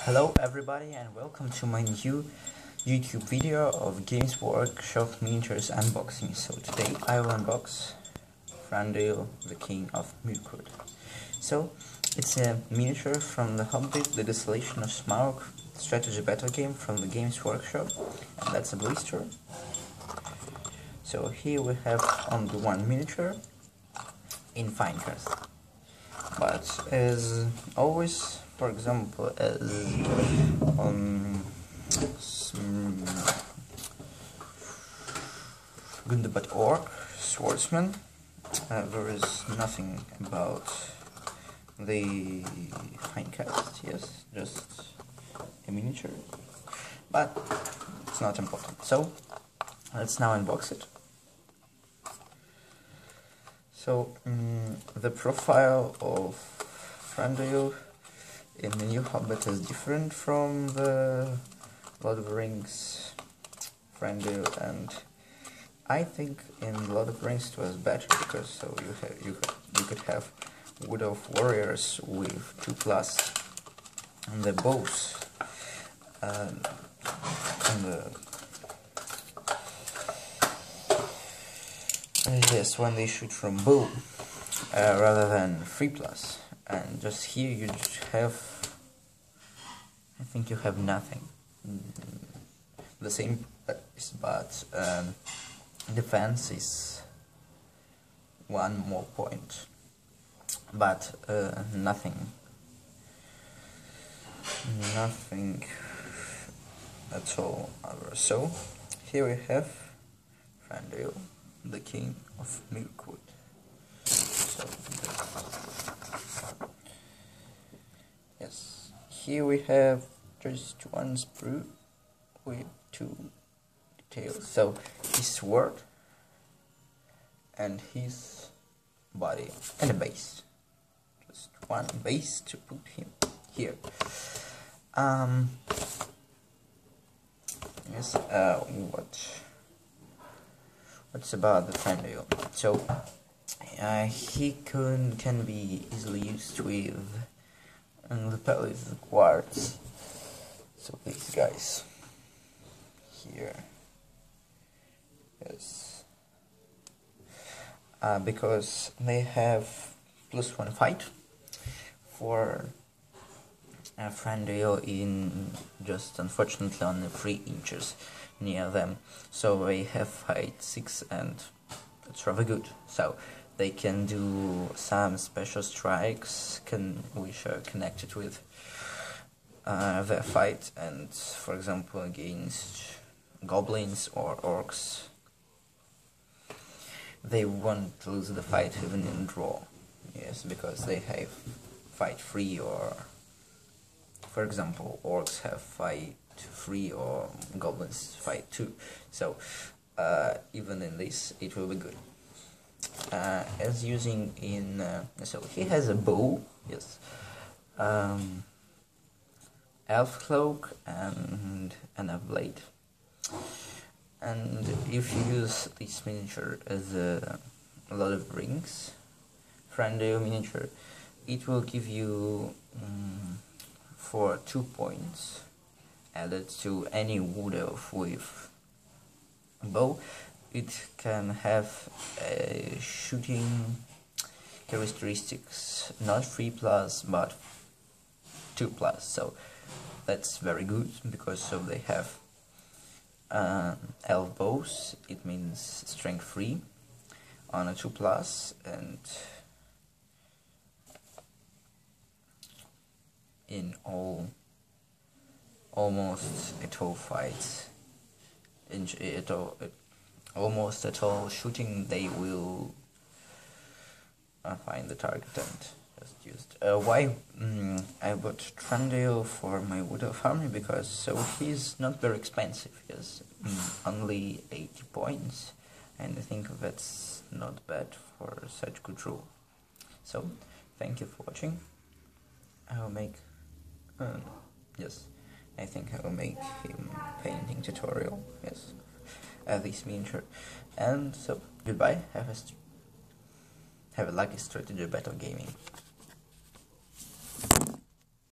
Hello everybody and welcome to my new YouTube video of Games Workshop miniatures unboxing. So today I will unbox Thranduil, the King of Mirkwood. So it's a miniature from the Hobbit, the Desolation of Smaug strategy battle game from the Games Workshop, and that's a blister. So here we have only one miniature in Finecast. But as always, for example, as Gundabad Orc, Swordsman, there is nothing about the Finecast, yes, just a miniature, but it's not important. So let's now unbox it. So the profile of Thranduil in the new Hobbit is different from the Lord of the Rings Thranduil, and I think in Lord of the Rings it was better because so you could have Wood of Warriors with 2+ and the bows and yes, when they shoot from bow rather than 3+, and just here you just have, I think you have nothing. The same, but defense is 1 more point, but nothing at all other. So here we have Thranduil, the King of Mirkwood. So yes, here we have just one sprue with 2 details. So his sword and his body and a base. Just one base to put him here. Yes. What's about the Thranduil? So he can be easily used with the pellets of quartz. So these guys here, yes, because they have +1 fight for Thranduil in just unfortunately only 3 inches near them, so they have fight 6 and it's rather good. So they can do some special strikes which are connected with their fight, and for example against goblins or orcs they won't lose the fight even in draw, yes, because they have fight 3, or for example orcs have fight 3 or goblins fight 2, so even in this it will be good. As using in so he has a bow, yes, elf cloak and a blade, and if you use this miniature as a Lord of the Rings Thranduil miniature, it will give you for 2 points added to any wood elf with a bow. It can have shooting characteristics, not 3+ but 2+, so that's very good because so they have elf bows. It means strength 3 on a 2+, and in almost at all fights, almost at all shooting, they will find the target and just used. Why I bought Thranduil for my Wood Elf army? Because so he's not very expensive. Yes, only 80 points, and I think that's not bad for such good rule. So thank you for watching. I will make yes, I think I will make him painting tutorial, yes, this miniature. And so goodbye, have a lucky strategy battle gaming.